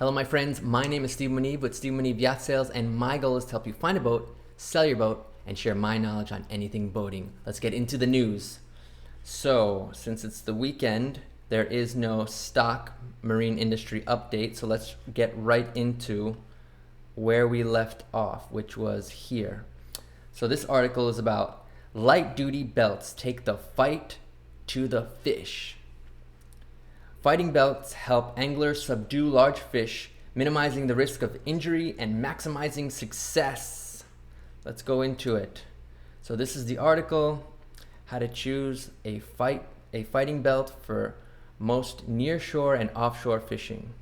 Hello, my friends. My name is Steve Munib with Steve Munib Yacht Sales, and my goal is to help you find a boat, sell your boat, and share my knowledge on anything boating. Let's get into the news. So, since it's the weekend, there is no stock marine industry update, so let's get right into where we left off, which was here. So this article is about light-duty belts take the fight to the fish. Fighting belts help anglers subdue large fish, minimizing the risk of injury and maximizing success. Let's go into it. So this is the article, how to choose a fighting belt for most nearshore and offshore fishing.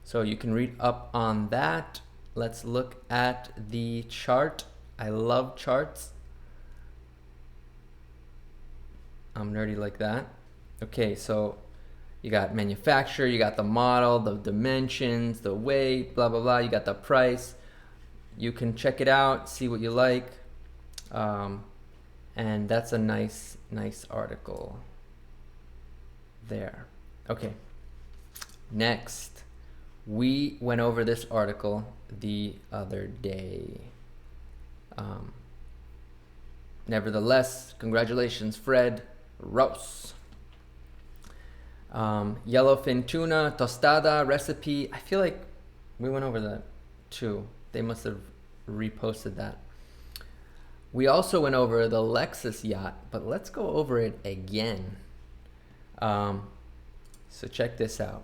So you can read up on that. Let's look at the chart. I love charts. I'm nerdy like that. Okay, so you got manufacturer, you got the model, the dimensions, the weight, blah, blah, blah. You got the price. You can check it out, see what you like. And that's a nice article there. Okay, next. We went over this article the other day. Nevertheless, congratulations, Fred Ross. Yellowfin tuna tostada recipe. I feel like we went over that too. They must have reposted that. We also went over the Lexus yacht, but let's go over it again. So check this out.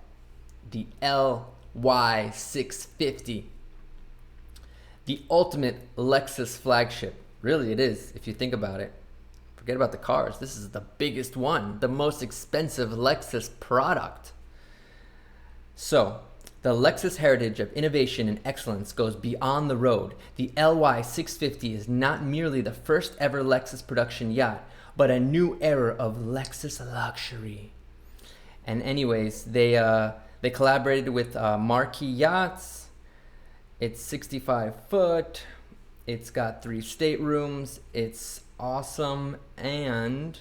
The LY650. The ultimate Lexus flagship. Really it is, if you think about it. Forget about the cars. This is the biggest one, the most expensive Lexus product. So, the Lexus heritage of innovation and excellence goes beyond the road. The LY650 is not merely the first ever Lexus production yacht, but a new era of Lexus luxury. And anyways, they collaborated with Marquee Yachts. It's 65 foot. It's got 3 staterooms. It's awesome, and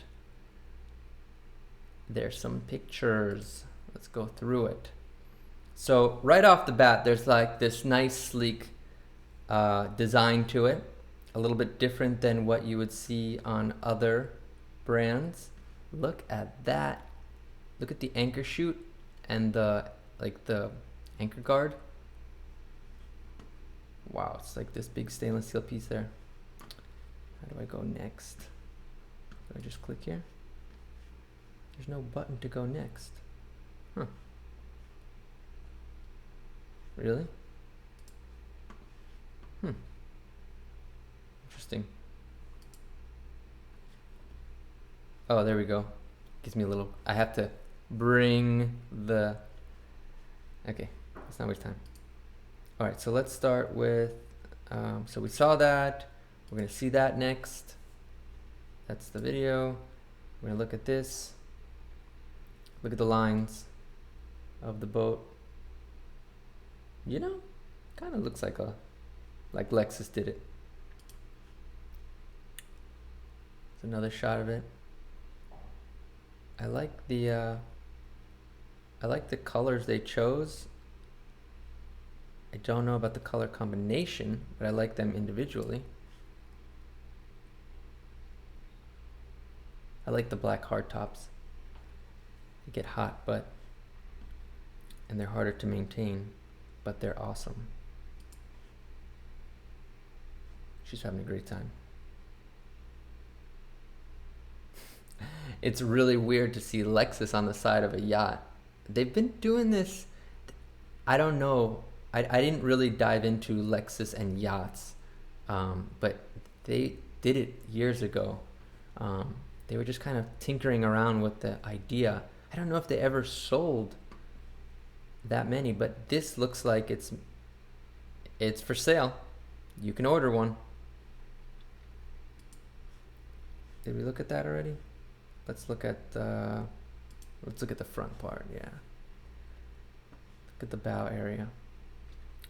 there's some pictures. Let's go through it. So right off the bat, there's like this nice sleek design to it, a little bit different than what you would see on other brands. Look at that. Look at the anchor chute and the anchor guard. Wow, it's like this big stainless steel piece there. How do I go next? Do I just click here? There's no button to go next. Huh. Really? Interesting. Oh, there we go. Gives me a little... I have to bring the... Okay, let's not waste time. All right, so let's start with... so we saw that. We're going to see that next. That's the video. We're going to look at this. Look at the lines of the boat. You know, kind of looks like Lexus did it. It's another shot of it. I like the colors they chose. I don't know about the color combination, but I like them individually. I like the black hard tops. They get hot, and they're harder to maintain, but they're awesome. She's having a great time. It's really weird to see Lexus on the side of a yacht. They've been doing this, I don't know, I didn't really dive into Lexus and yachts, but they did it years ago. They were just kind of tinkering around with the idea. I don't know if they ever sold that many, but this looks like it's for sale. You can order one. Did we look at that already? Let's look at the front part. Yeah. Look at the bow area.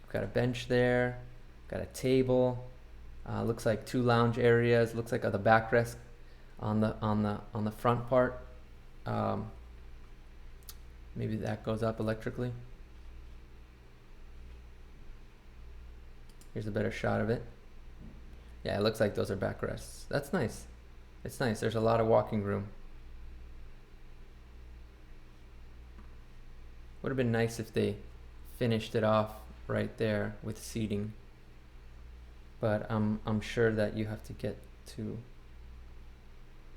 We've got a bench there. Got a table. Looks like 2 lounge areas. Looks like the backrest on the front part. Maybe that goes up electrically. Here's a better shot of it. Yeah, it looks like those are backrests. That's nice. It's nice. There's a lot of walking room. Would have been nice if they finished it off right there with seating. But I'm sure that you have to get to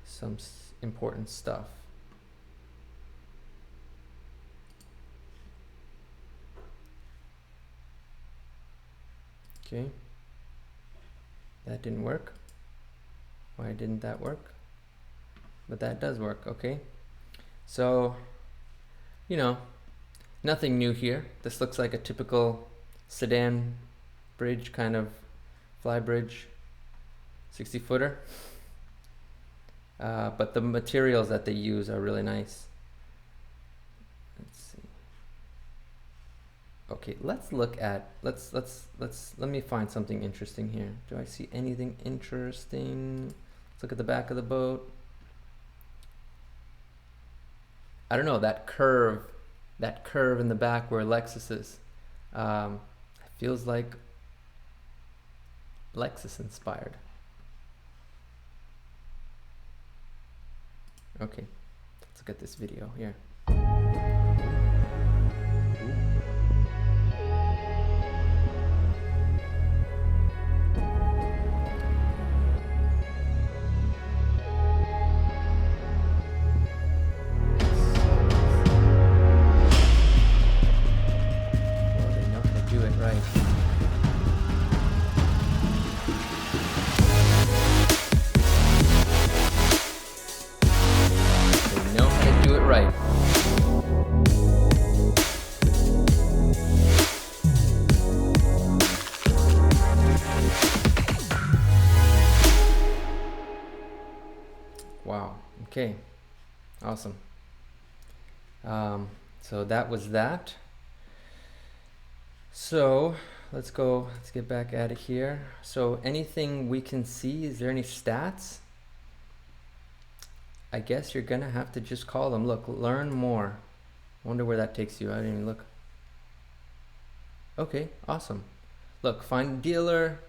some important stuff. Okay. That didn't work. Why didn't that work? But that does work, okay? So, you know, nothing new here. This looks like a typical sedan bridge, kind of fly bridge, 60-footer. But the materials that they use are really nice. Let's see. Okay, let's look at, let me find something interesting here. Do I see anything interesting? Let's look at the back of the boat. I don't know, that curve in the back where Lexus is, feels like Lexus inspired. Okay, let's look at this video here. Wow. Okay. Awesome. So that was that. So let's get back at it here. So anything we can see, is there any stats? I guess you're gonna have to just call them. Look, learn more. Wonder where that takes you. I didn't even look. Okay, awesome. Look, find dealer.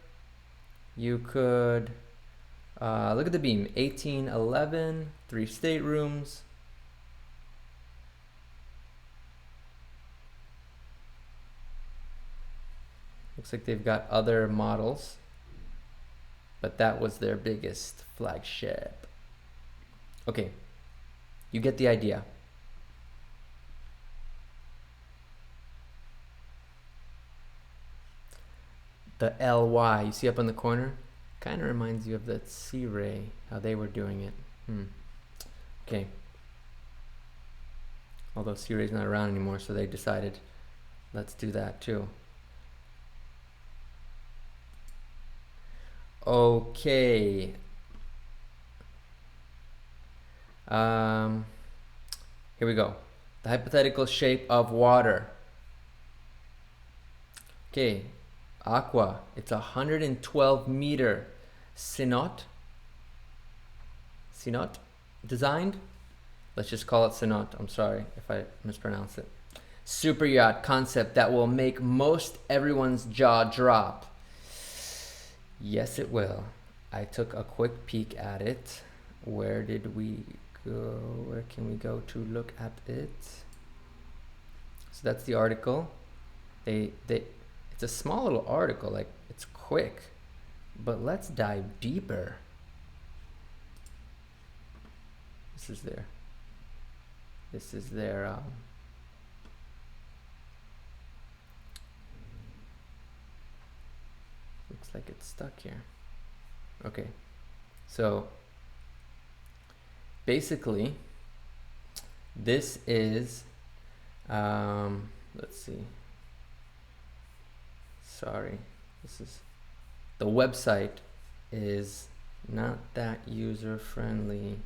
You could look at the beam, 1811, 3 staterooms. Looks like they've got other models, but that was their biggest flagship. Okay, you get the idea. The LY, you see up in the corner? Kind of reminds you of that Sea Ray, how they were doing it. Okay. Although Sea Ray's not around anymore, so they decided, let's do that too. Okay. Here we go. The hypothetical shape of water. Okay. Aqua, it's 112 meter Synot designed. Let's just call it Synot. I'm sorry if I mispronounce it. Super yacht concept that will make most everyone's jaw drop. Yes, it will. I took a quick peek at it. Where did we go? Where can we go to look at it? So that's the article. It's a small little article, like it's quick, but let's dive deeper. This is their looks like it's stuck here. Okay, so basically this is let's see. Sorry, the website is not that user friendly.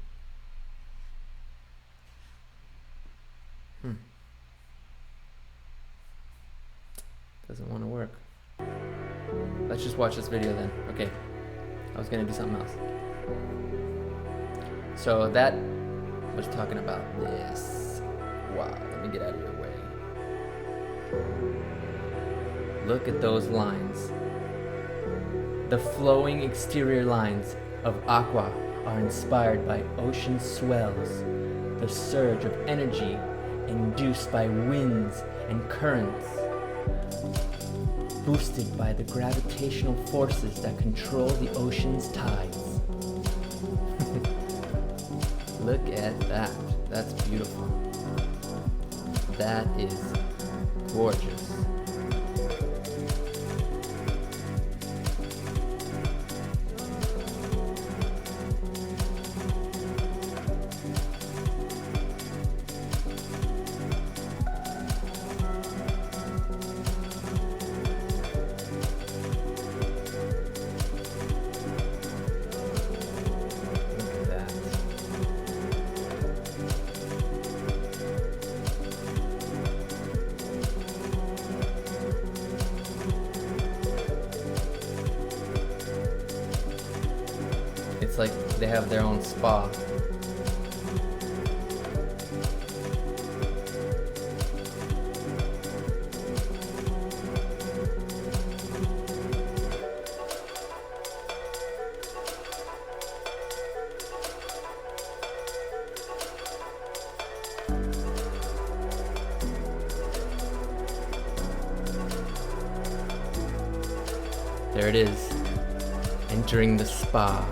Doesn't want to work. Let's just watch this video then. Okay, I was gonna do something else. So that was talking about this. Wow, let me get out of your way. Look at those lines. The flowing exterior lines of Aqua are inspired by ocean swells, the surge of energy induced by winds and currents, boosted by the gravitational forces that control the ocean's tides. Look at that. That's beautiful. That is gorgeous. It's like they have their own spa. There it is, entering the spa.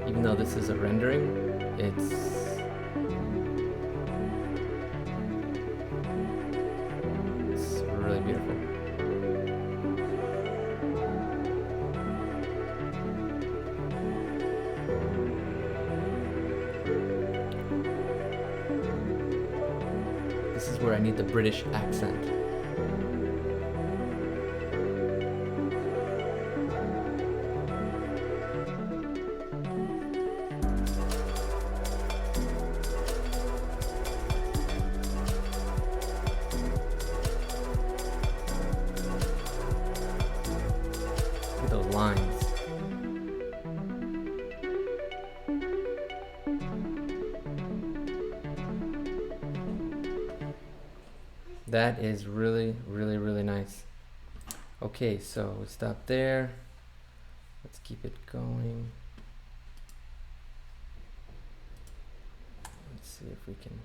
Even though this is a rendering, it's really beautiful. This is where I need the British accent. Those lines. That is really, really, really nice. Okay, so we stop there. Let's keep it going. Let's see if we can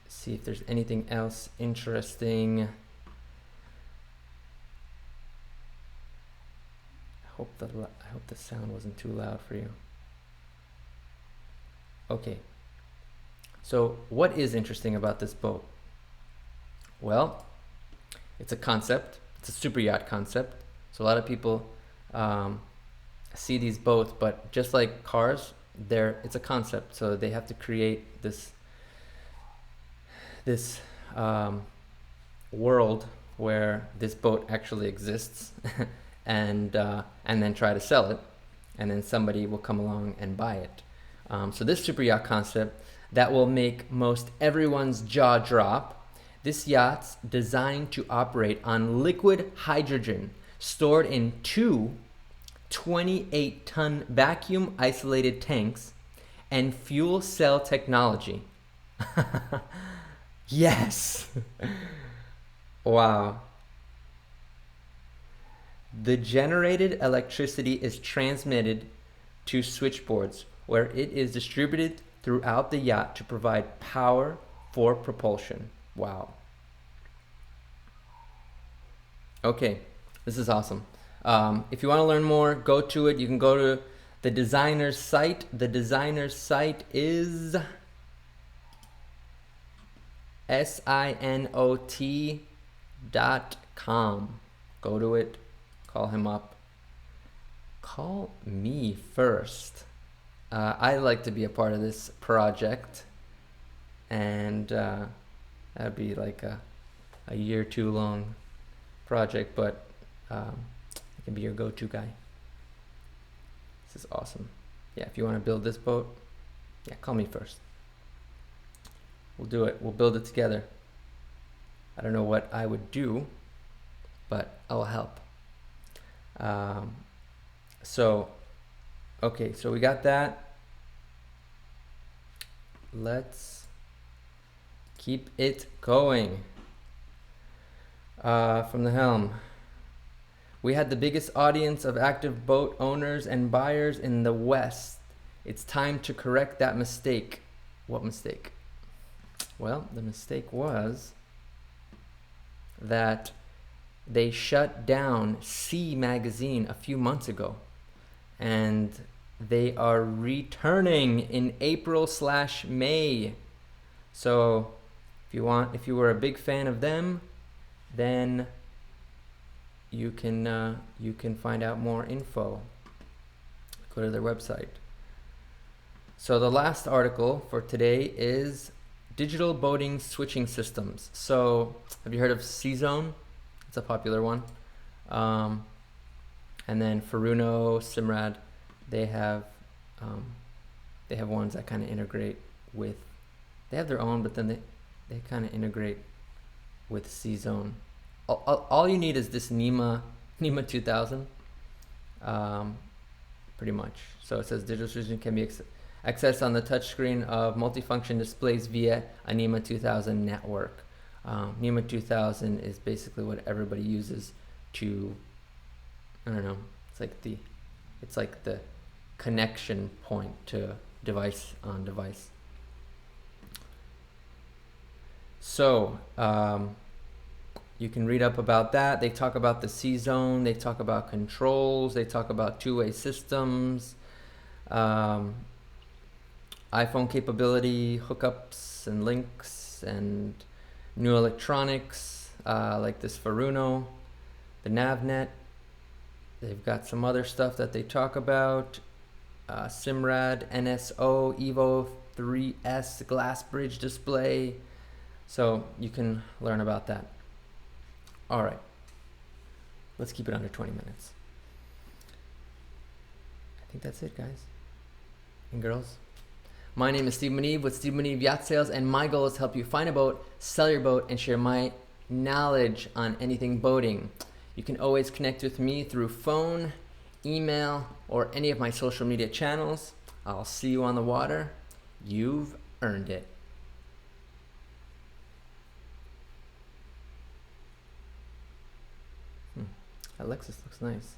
see if there's anything else interesting. I hope the sound wasn't too loud for you. Okay, so what is interesting about this boat? Well, it's a concept. It's a super yacht concept. So a lot of people see these boats, but just like cars, it's a concept. So they have to create this world where this boat actually exists. And then try to sell it, and then somebody will come along and buy it. So this super yacht concept that will make most everyone's jaw drop. This yacht's designed to operate on liquid hydrogen stored in two 28-ton vacuum isolated tanks and fuel cell technology. Yes. Wow. The generated electricity is transmitted to switchboards where it is distributed throughout the yacht to provide power for propulsion. Wow. Okay, this is awesome. If you want to learn more, go to it. You can go to the designer's site. The designer's site is sinot.com. Go to it. Call him up. Call me first. I'd like to be a part of this project, and that'd be like a year too long project, but I can be your go-to guy. This is awesome. Yeah, if you want to build this boat, yeah, call me first. We'll do it. We'll build it together. I don't know what I would do, but I'll help. So we got that. Let's keep it going. From the helm. We had the biggest audience of active boat owners and buyers in the West. It's time to correct that mistake. What mistake? Well, the mistake was that they shut down Sea Magazine a few months ago, and they are returning in April/May. So if you were a big fan of them, then you can find out more info. Go to their website. So the last article for today is digital boating switching systems. So have you heard of CZone? It's a popular one. And then Furuno, Simrad, they have ones that kind of integrate with. They have their own, but then they kind of integrate with CZone. All you need is this NEMA 2000, pretty much. So it says digital switching can be accessed on the touchscreen of multifunction displays via a NEMA 2000 network. NEMA 2000 is basically what everybody uses to, I don't know, it's like the connection point to device on device. So you can read up about that. They talk about the CZone, they talk about controls, they talk about two-way systems, iPhone capability, hookups and links, and new electronics like this Furuno, the NavNet. They've got some other stuff that they talk about. Simrad, NSO, Evo 3S, glass bridge display. So you can learn about that. All right, let's keep it under 20 minutes. I think that's it, guys and girls. My name is Steve Manib with Steve Manib Yacht Sales, and my goal is to help you find a boat, sell your boat, and share my knowledge on anything boating. You can always connect with me through phone, email, or any of my social media channels. I'll see you on the water. You've earned it. That Lexus looks nice,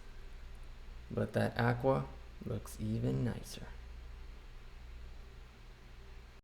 but that Aqua looks even nicer.